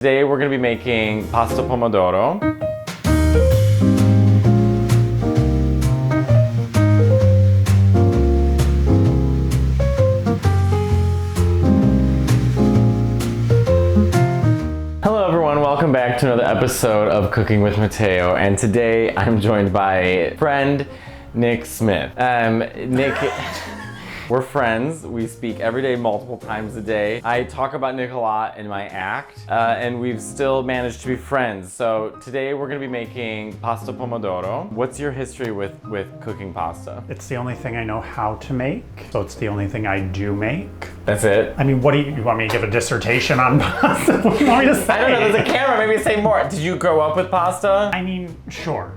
Today we're going to be making pasta pomodoro. Hello everyone, welcome back to another episode of Cooking with Matteo, and today I'm joined by friend Nick Smith. Nick, we're friends. We speak every day, multiple times a day. I talk about Nick a lot in my act, and we've still managed to be friends. So today we're gonna be making pasta pomodoro. What's your history with cooking pasta? It's the only thing I know how to make, so it's the only thing I do make. That's it? I mean, what do you want me to give a dissertation on pasta? What do you want me to say? I don't know, there's a camera, maybe say more. Did you grow up with pasta? I mean, sure.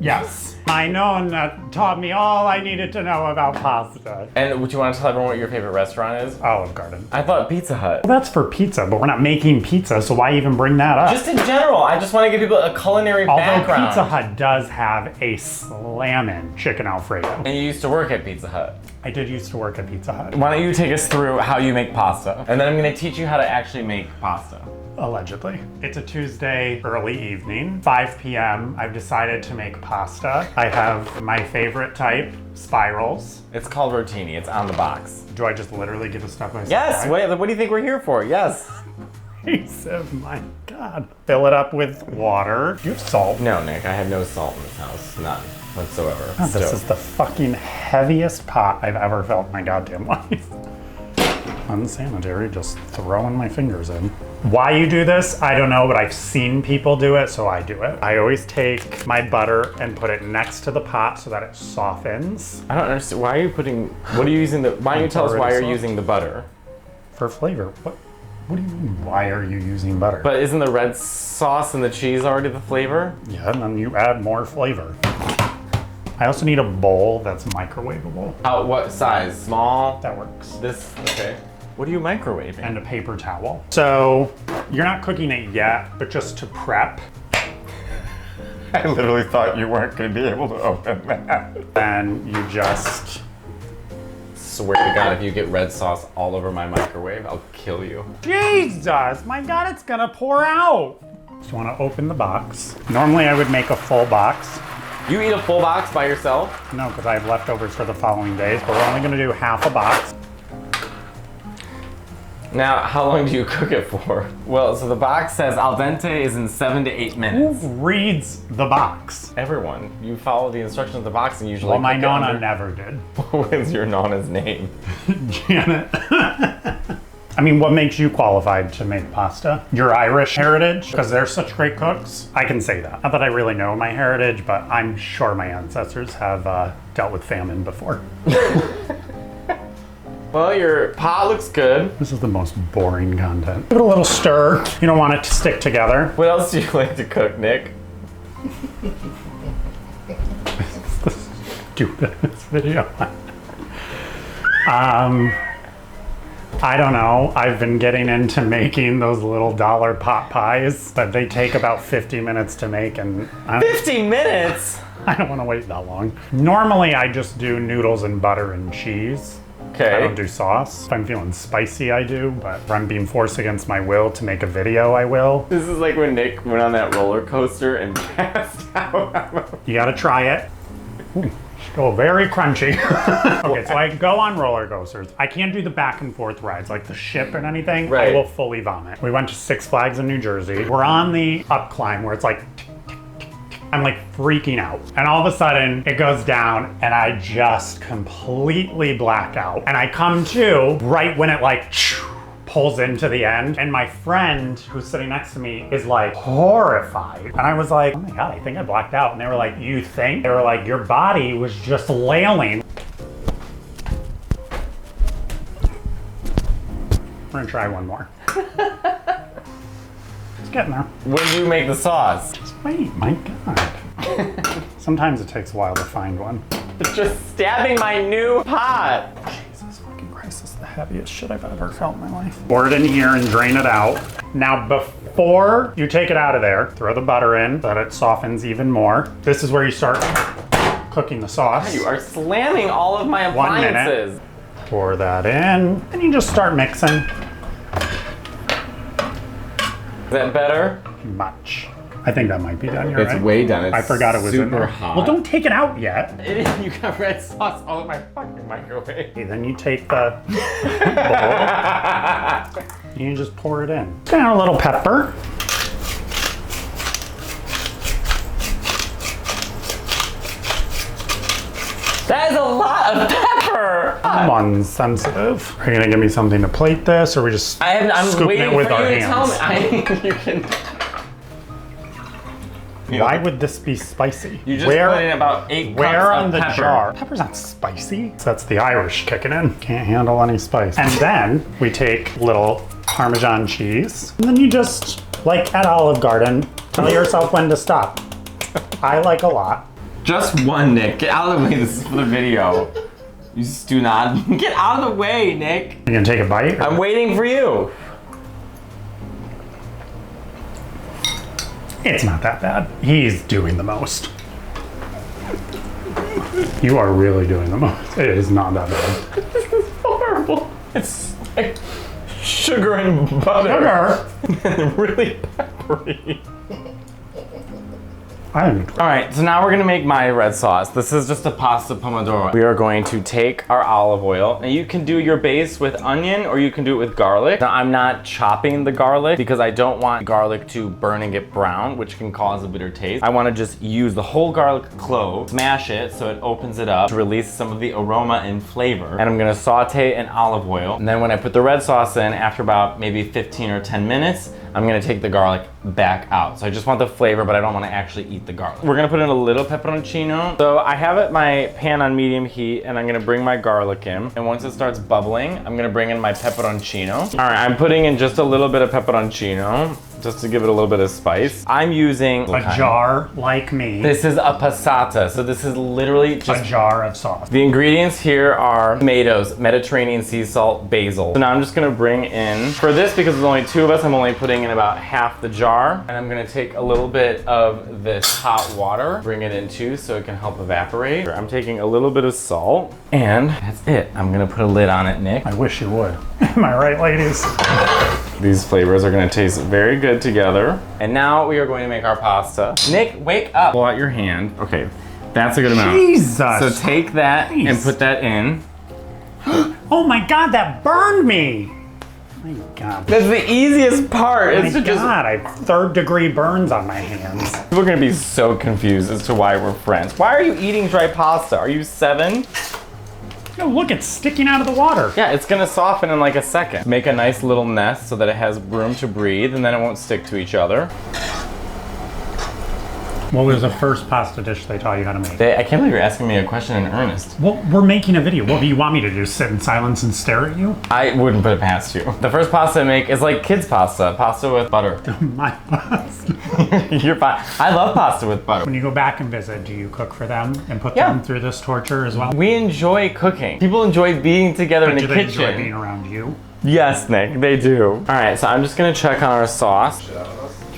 Yes. My nonna taught me all I needed to know about pasta. And would you want to tell everyone what your favorite restaurant is? Olive Garden. I thought Pizza Hut. Well, that's for pizza, but we're not making pizza, so why even bring that up? Just in general, I just want to give people a culinary background. Although Pizza Hut does have a slammin' chicken Alfredo. And you used to work at Pizza Hut. I did used to work at Pizza Hut. Why don't you take us through how you make pasta? And then I'm going to teach you how to actually make pasta. Allegedly. It's a Tuesday early evening, 5 p.m. I've decided to make pasta. I have my favorite type, spirals. It's called rotini. It's on the box. Do I just literally give a step-by-step? Yes. Wait, what do you think we're here for? Yes. My God. Fill it up with water. Do you have salt? No, Nick. I have no salt in this house. None whatsoever. God, this is the fucking heaviest pot I've ever felt in my goddamn life. Unsanitary, just throwing my fingers in. Why you do this, I don't know, but I've seen people do it, so I do it. I always take my butter and put it next to the pot so that it softens. I don't understand. Why are you putting, why don't you tell us why you're using the butter? For flavor. What do you mean, why are you using butter? But isn't the red sauce and the cheese already the flavor? Yeah, and then you add more flavor. I also need a bowl that's microwavable. What size? Small? That works. This, okay. What are you microwaving? And a paper towel. So, you're not cooking it yet, but just to prep. I literally thought you weren't going to be able to open that. Then you just... Swear to God, if you get red sauce all over my microwave, I'll kill you. Jesus, my God, it's gonna pour out. Just wanna open the box. Normally I would make a full box. You eat a full box by yourself? No, because I have leftovers for the following days, but we're only gonna do half a box. Now, how long do you cook it for? Well, so the box says al dente is in 7 to 8 minutes. Who reads the box? Everyone. You follow the instructions of the box and usually Well, my cook it nonna under... never did. What is your nonna's name? Janet. I mean, what makes you qualified to make pasta? Your Irish heritage? Because they're such great cooks? I can say that. Not that I really know my heritage, but I'm sure my ancestors have dealt with famine before. Well, your pot looks good. This is the most boring content. Give it a little stir. You don't want it to stick together. What else do you like to cook, Nick? This is the stupidest video. I don't know. I've been getting into making those little dollar pot pies, but they take about 50 minutes to make, and 50 minutes? I don't want to wait that long. Normally, I just do noodles and butter and cheese. Okay. I don't do sauce. If I'm feeling spicy, I do, but if I'm being forced against my will to make a video, I will. This is like when Nick went on that roller coaster and passed out. You gotta try it. Ooh, still very crunchy. Okay, so I go on roller coasters. I can't do the back and forth rides, like the ship and anything. Right. I will fully vomit. We went to Six Flags in New Jersey. We're on the up climb where it's like, I'm like freaking out. And all of a sudden it goes down and I just completely black out. And I come to right when it like pulls into the end. And my friend who's sitting next to me is like horrified. And I was like, oh my God, I think I blacked out. And they were like, you think? They were like, your body was just flailing. We're gonna try one more. It's getting there. When do you make the sauce? Wait, my God. Sometimes it takes a while to find one. It's just stabbing my new pot. Jesus fucking Christ, this is the heaviest shit I've ever felt in my life. Pour it in here and drain it out. Now, before you take it out of there, throw the butter in so that it softens even more. This is where you start cooking the sauce. You are slamming all of my 1 appliances. minute. Pour that in, and you just start mixing. that better? Much. I think that might be done. You're It's right. way done. It's I forgot it was in super there. hot. Well, don't take it out yet. You got red sauce all in my fucking microwave. Okay, then you take the bowl and you just pour it in. Down a little pepper. That is a lot of pepper. I'm sensitive. Are you gonna give me something to plate this, or are we just I'm scooping waiting it with for our you to tell hands? me. You can. Why would this be spicy? You just put in about 8 cups Where of on the pepper. jar? Pepper's not spicy. So that's the Irish kicking in. Can't handle any spice. And then we take little Parmesan cheese. And then you just, like at Olive Garden, tell yourself when to stop. I like a lot. Just one, Nick. Get out of the way. This is for the video. You just do not. Get out of the way, Nick. You gonna take a bite? I'm waiting for you. It's not that bad. He's doing the most. You are really doing the most. It is not that bad. This is horrible. It's like sugar and butter. Sugar. Really peppery. All Alright, so now we're gonna make my red sauce. This is just a pasta pomodoro. We are going to take our olive oil, and you can do your base with onion or you can do it with garlic. Now, I'm not chopping the garlic because I don't want garlic to burn and get brown, which can cause a bitter taste. I wanna just use the whole garlic clove, smash it so it opens it up to release some of the aroma and flavor. And I'm gonna saute in olive oil. And then when I put the red sauce in, after about maybe 15 or 10 minutes, I'm gonna take the garlic back out. So I just want the flavor, but I don't wanna actually eat the garlic. We're gonna put in a little pepperoncino. So I have my pan on medium heat, and I'm gonna bring my garlic in. And once it starts bubbling, I'm gonna bring in my pepperoncino. All right, I'm putting in just a little bit of pepperoncino, just to give it a little bit of spice. I'm using a jar like me. This is a passata, so this is literally just a jar of sauce. The ingredients here are tomatoes, Mediterranean sea salt, basil. So now I'm just gonna bring in, for this, because there's only 2 of us, I'm only putting in about half the jar. And I'm gonna take a little bit of this hot water, bring it in too so it can help evaporate. I'm taking a little bit of salt, and that's it. I'm gonna put a lid on it, Nick. I wish you would. Am I right, ladies? These flavors are gonna taste very good together. And now we are going to make our pasta. Nick, wake up. Pull out your hand. Okay, that's a good amount. Jesus. So take that and put that in. Oh my God, that burned me. My God. That's the easiest part. My God, I have 3rd-degree burns on my hands. People are gonna be so confused as to why we're friends. Why are you eating dry pasta? Are you 7? No, look, it's sticking out of the water. Yeah, it's gonna soften in like a second. Make a nice little nest so that it has room to breathe, and then it won't stick to each other. What was the first pasta dish they taught you how to make? I can't believe you're asking me a question in earnest. Well, we're making a video. What do you want me to do? Sit in silence and stare at you? I wouldn't put it past you. The first pasta I make is like kids pasta with butter. My pasta. You're fine. I love pasta with butter. When you go back and visit, do you cook for them and put them through this torture as well? We enjoy cooking. People enjoy being together in the do kitchen. they enjoy being around you? Yes, Nick, they do. All right, so I'm just gonna check on our sauce.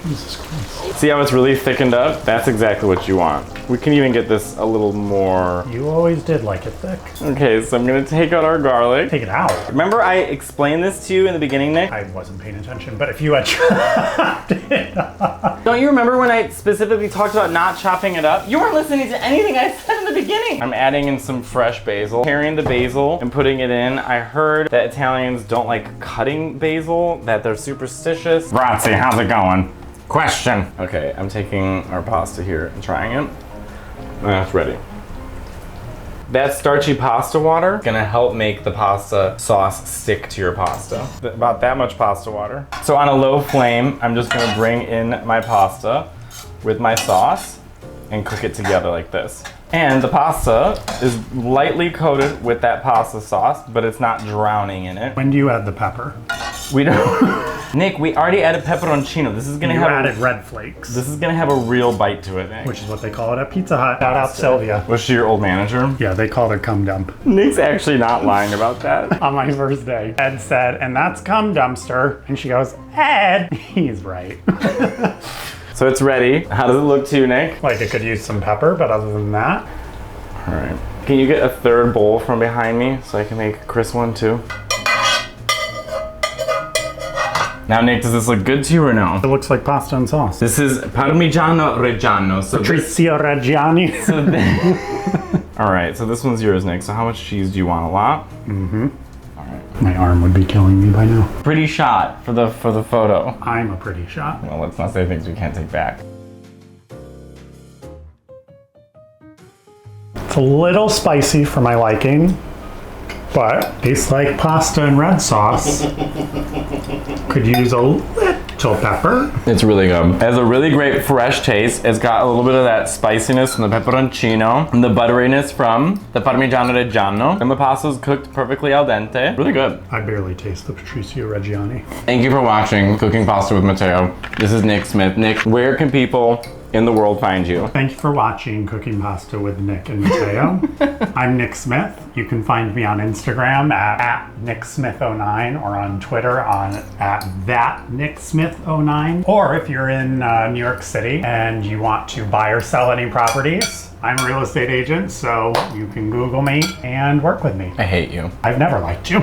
Jesus Christ. See how it's really thickened up? That's exactly what you want. We can even get this a little more. You always did like it thick. Okay, so I'm gonna take out our garlic. Take it out. Remember I explained this to you in the beginning, Nick? I wasn't paying attention, but if you had chopped it up. Don't you remember when I specifically talked about not chopping it up? You weren't listening to anything I said in the beginning. I'm adding in some fresh basil, carrying the basil and putting it in. I heard that Italians don't like cutting basil, that they're superstitious. Grazie, how's it going? Question. Okay, I'm taking our pasta here and trying it. That's ready. That starchy pasta water is gonna help make the pasta sauce stick to your pasta. About that much pasta water. So on a low flame, I'm just gonna bring in my pasta with my sauce and cook it together like this. And the pasta is lightly coated with that pasta sauce, but it's not drowning in it. When do you add the pepper? We don't. Nick, we already added pepperoncino. This is gonna You have added red flakes. This is gonna have a real bite to it, Nick. Which is what they call it at Pizza Hut. Shout out Sylvia. Was she your old manager? Yeah, they called her cum dump. Nick's actually not lying about that. On my first day, Ed said, and that's cum dumpster. And she goes, Ed, he's right. So it's ready. How does it look to you, Nick? Like it could use some pepper, but other than that. All right. Can you get a 3rd bowl from behind me so I can make Chris one too? Now, Nick, does this look good to you or no? It looks like pasta and sauce. This is Parmigiano Reggiano. So Patricio Reggiani. all right, so this one's yours, Nick. So how much cheese do you want? A lot? Mm-hmm. All right. My arm would be killing me by now. Pretty shot for the photo. I'm a pretty shot. Well, let's not say things we can't take back. It's a little spicy for my liking, but tastes like pasta and red sauce. Could use a little pepper. It's really good. It has a really great fresh taste. It's got a little bit of that spiciness from the pepperoncino and the butteriness from the Parmigiano Reggiano. And the pasta's cooked perfectly al dente. Really good. I barely taste the Patricio Reggiani. Thank you for watching Cooking Pasta with Matteo. This is Nick Smith. Nick, where can people in the world find you? Thank you for watching Cooking Pasta with Nick and Matteo. I'm Nick Smith. You can find me on Instagram at NickSmith09 or on Twitter on @ThatNickSmith09. Or if you're in New York City and you want to buy or sell any properties, I'm a real estate agent, so you can Google me and work with me. I hate you. I've never liked you.